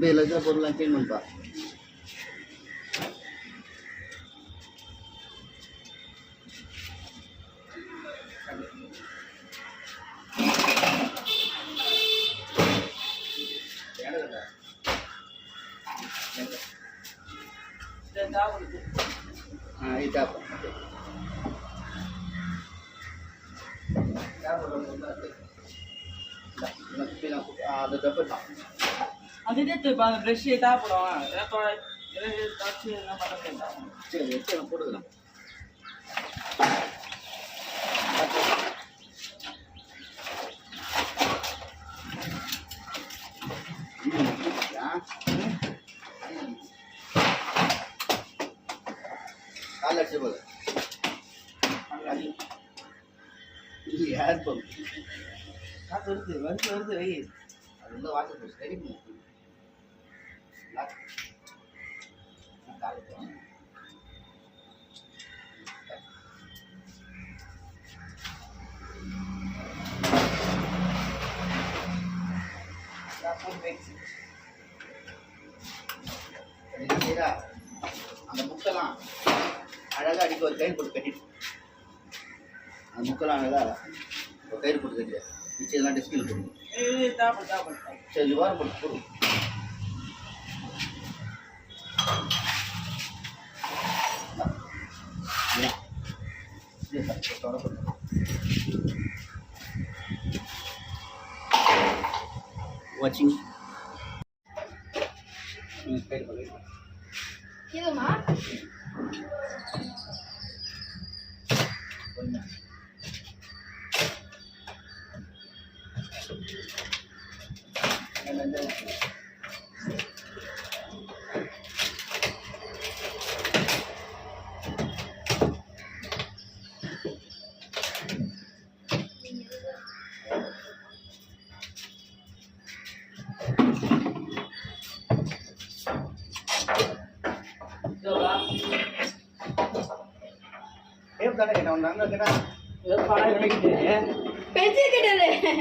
எல்லாத்தையும் பொருள்லாம் க்ளீன் பண்ணுப்பா. அது ப்ரஷ் தேவைப்படும். சரி வச்சு போட்டுக்கலாம். கால் அடிச்சு போகுது. இது யார் போகுது? காசு வருது வருது வருது. வை அது உள்ள வாட்டர் போச்சு. ரெடி பண்ணு. அந்த முக்கெல்லாம் அழகா அடிக்க ஒரு கயிறு போட்டு கட்டிட்டு, அந்த முக்கெல்லாம் அழகா ஒரு கயிறு போட்டு கட்டிடு. மிச்சம் டிஸ்பிள் போடுங்க. சரி இது வாரம் போட்டு போடுவோம். வாட்சிங் இதுமா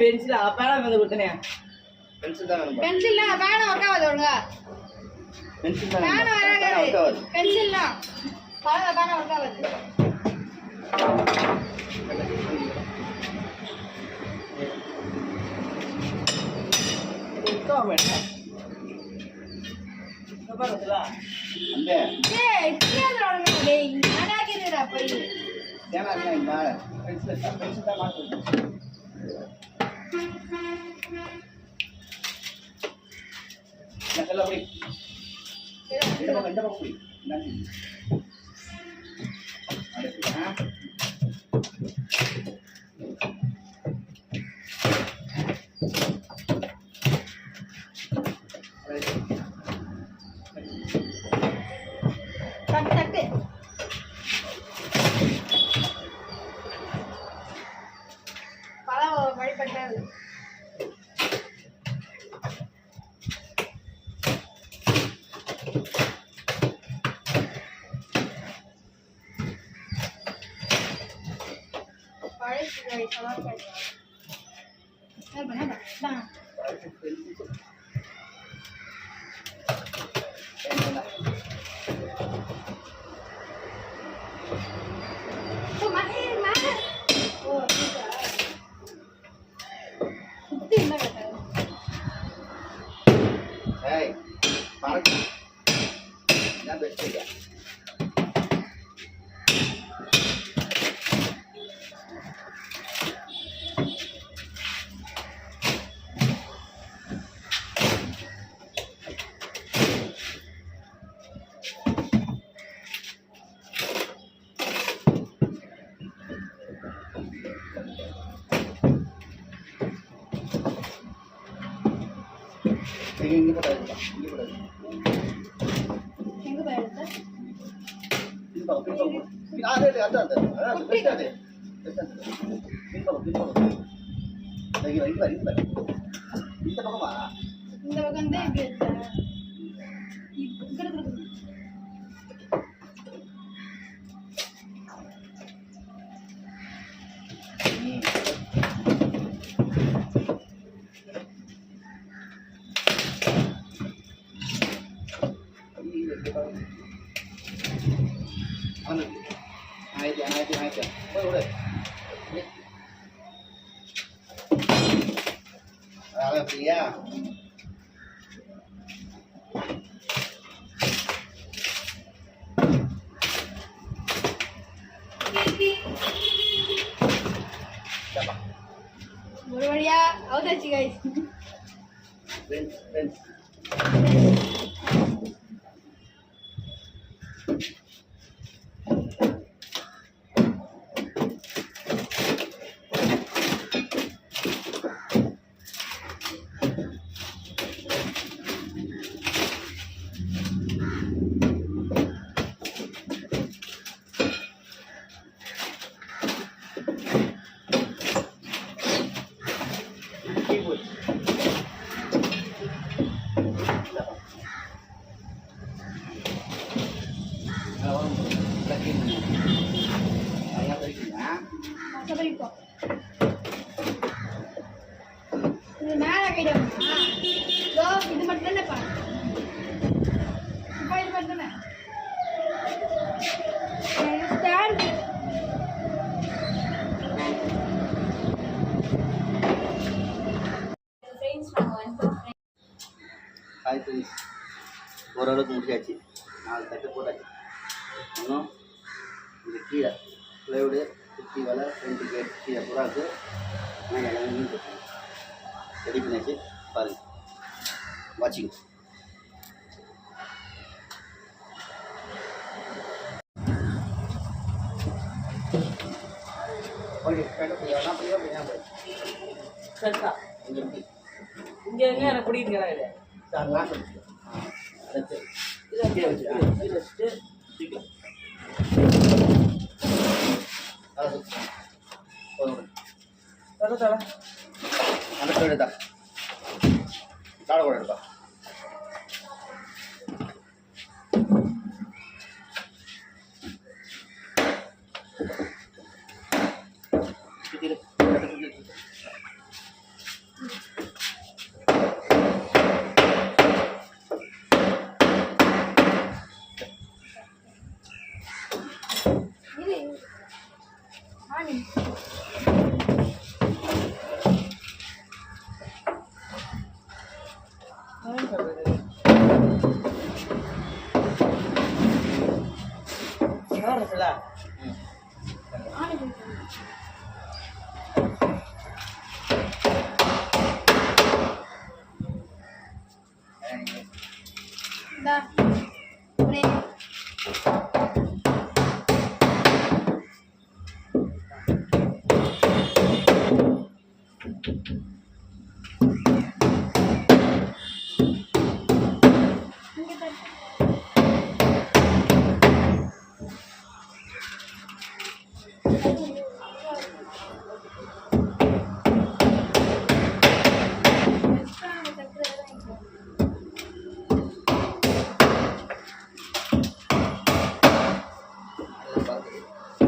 பென்சில் அப்பெல்லாம் வந்து கொடுத்தனே. பென்சில் தான் வேணும். பென்சில் தான் பேனா ஒட்டாவது ஒழுங்கா. பென்சில் தான் பேனா வராது. பென்சில் தான் பேனா ஒட்டாவது. Hey, parang nabestig. Ini pada ini pada. எங்க போயிடுது? ada. Best ada. Lagi. Ini apa? இந்த பக்கம் தான் இப்படி இருக்கு. இங்க ஆயிரத்தி போய் விடு. அதான் எப்படியா ஒரு வழியா அவுதாச்சு கைஸ். ஃப்ரெண்ட்ஸ் சபரிப்போம். இது மேல கையிடும். இது மட்டும் தானேப்பா. இப்போ இது மட்டும் தானே. ஸ்டாண்ட். ஹாய் ஃப்ரெண்ட்ஸ், ஓரளவுக்கு முடிச்சாச்சு. 4 தட்டு போட்டாச்சு. இன்னும் இது கீழே ப்ளைவுடு சுற்றி வலை ஃப்ரெண்டு கேட் கீழே பூரா இருக்குது. நாங்கள் எல்லாமே மீன் போட்டுருக்கோம். ரெடி பண்ணியாச்சு. பாருங்கள், வாட்சிங். ஓகே, எல்லாம் புரியா புரியா சரிக்கா. இங்கே எப்படி இங்கே எங்கே எனக்கு பிடிக்குது இடம் இது. சார் லாஸ்ட் அடுத்து இதை கீழே வச்சு கீழே வச்சுட்டு சீக்கிரம் அது போதும். தர தர அந்த சைடு எடுத்தா தாழ கூட எடுப்பா. சுத்திரு இது ஆனி. ஆனி இந்தா ஒரே இங்க தட்டு.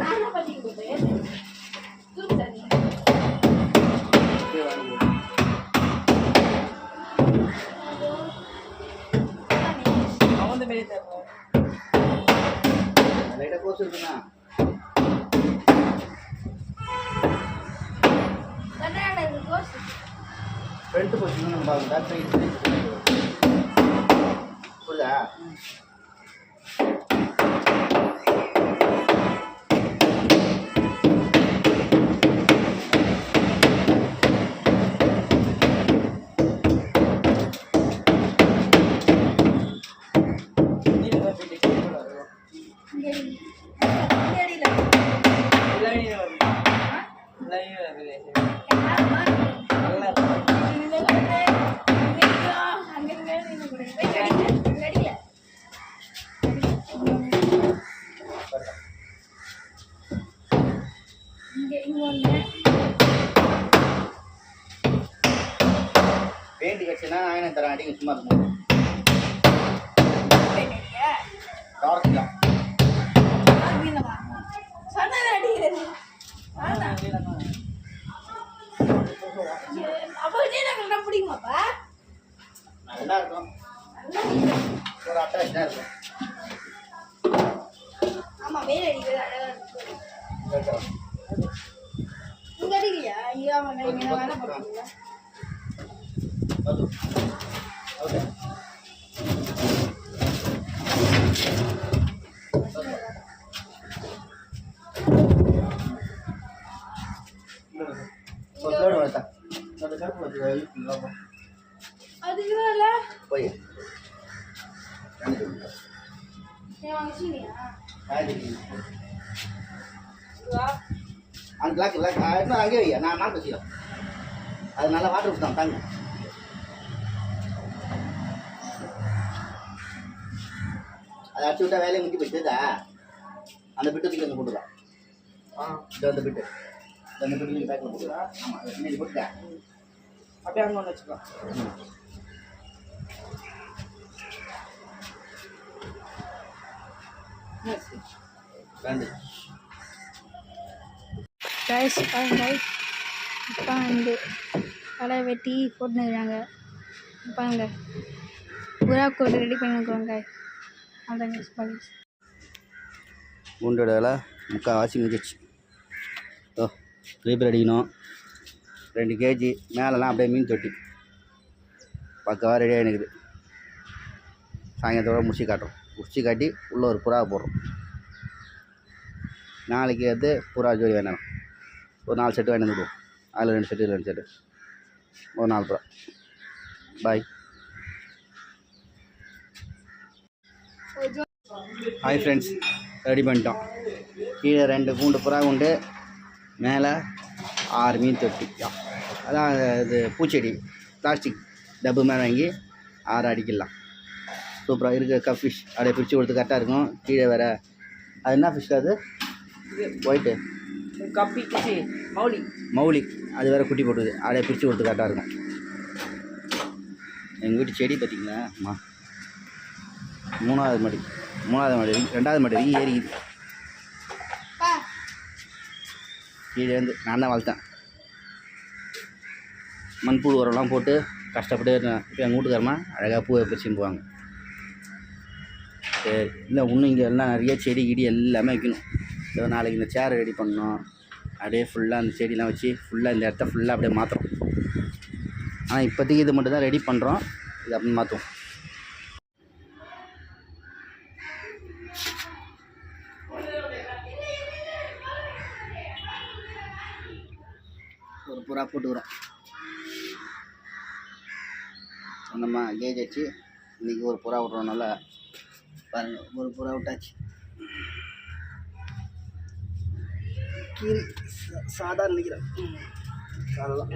நானும் பண்ணிக்கிட்டேன். தூக்கு தண்ணி. அவன் மாரி தரணும். லைட்டாக கோச்சு இருக்குண்ணா. கர்நாடகா இருக்கு கோஸ். ஃப்ரண்ட் போச்சுன்னா நம்ம பார்க்கணும். பேக் சைடு புரியுதா? நீங்க போய் டிக்கெட் போடுறோம். இங்க அடியில. எல்லாமே வரும். எல்லாமே வருது. நல்லா இருக்கு. பெயிண்ட் கட்சினா நான் தரேன். அடிங்க சும்மா இருக்கும். டார்க் தான். பிடிக்குமாப்பா? நல்லா இருக்கும். ஒரு அட்டாச்சாக இருக்கும். வெயில் அடிக்குது அழகா இருக்கு. இங்க அடிக்கலையா? இங்க அவன் இங்க வேலை பார்க்கணும்ல. அதுக்கு மேல போய் ஏன் வாங்கிச்சினியா? அந்த கிளாக் இன்னும் அங்கே வையா நான் மாட்டு வச்சுக்கலாம். அது நல்லா வாட்டர் ஊற்றுதான் தாங்க. அதை அடிச்சு விட்டா வேலையை முடிஞ்சு போயிட்டுதா. அந்த பிட்டு தூக்கி வந்து போட்டுக்கலாம். இது அந்த பிட்டு அந்த பிட்டு நீங்கள் பேக்கில் போட்டுக்கலாம். ஆமாம் அதை பின்னாடி போட்டுட்டேன். அப்படியே அங்கே ஒன்று வச்சுக்கலாம். ரெண்டு கைஸ் பாருங்க, இப்போ வந்து களை வெட்டி போட்டுருக்காங்க. பாருங்க புறா கோடு ரெடி பண்ணிருக்கோங்க. அதான் பாருங்க பூண்டோட விலை முக்கால்வாசி முடிஞ்சிச்சு. ஓ ரீப்பர் அடிக்கணும் 2 kg மேலெலாம் அப்படியே மீன் தொட்டி பக்காவாக ரெடியாக இருக்குது. சாயங்காலத்தோட முடிச்சு காட்டுறோம். முடிச்சு காட்டி உள்ளே ஒரு புறா போடுறோம். நாளைக்கு வந்து புறா ஜோடி வேணும். ஒரு 4 செட்டு வாங்கி வந்துடுவோம். அதில் 2 செட்டு 2 செட்டு ஒரு 4 புறா. பாய். ஹாய் ஃப்ரெண்ட்ஸ், ரெடி பண்ணிட்டோம். கீழே 2 கூண்டு புறா உண்டு, மேலே 6 மீன் தொட்டி. அதான் இது பூச்செடி பிளாஸ்டிக் டப்பு மேலே வாங்கி 6 அடிக்கலாம். சூப்பராக இருக்க கப் ஃபிஷ் அப்படியே பிரித்து கொடுத்து கரெக்டாக இருக்கும். கீழே வேறு அது என்ன ஃபிஷ் அது ஒயிட்டு கப்பி கிச்சி மௌலி மௌலி அது வேறு குட்டி போட்டுது. அப்படியே பிரித்து கொடுத்து கரெக்டாக இருக்கும். எங்கள் வீட்டு செடி பார்த்திங்களா அம்மா 3வது மாடி 2வது மாடி வரைக்கும் ஏறிக்குது. கீழே வந்து நான் தான் வளர்த்தேன். மண்புழு உரம்லாம் போட்டு கஷ்டப்பட்டு இப்போ எங்கள் வீட்டுக்காரமா அழகாக பூவை பறிச்சுன்னு போவாங்க. சரி இல்லை இன்னும் இங்கே எல்லாம் நிறைய செடி கிடி எல்லாமே வைக்கணும். ஸோ நாளைக்கு இந்த சேரை ரெடி பண்ணணும். அப்படியே ஃபுல்லாக அந்த செடிலாம் வச்சு ஃபுல்லாக இந்த இடத்த ஃபுல்லாக அப்படியே மாற்றுறோம். ஆனால் இப்போதைக்கு இது மட்டும் தான் ரெடி பண்ணுறோம். இது அப்படின்னு மாற்றுவோம். ஒரு புறா போட்டுக்கிறோம். நம்ம கேஜ் வச்சு இன்றைக்கி ஒரு புறா விட்றோம். நல்லா பாருங்கள், ஒரு புறா விட்டாச்சு. கீரி சாதாரண நினைக்கிறேன். அவ்வளோதான்.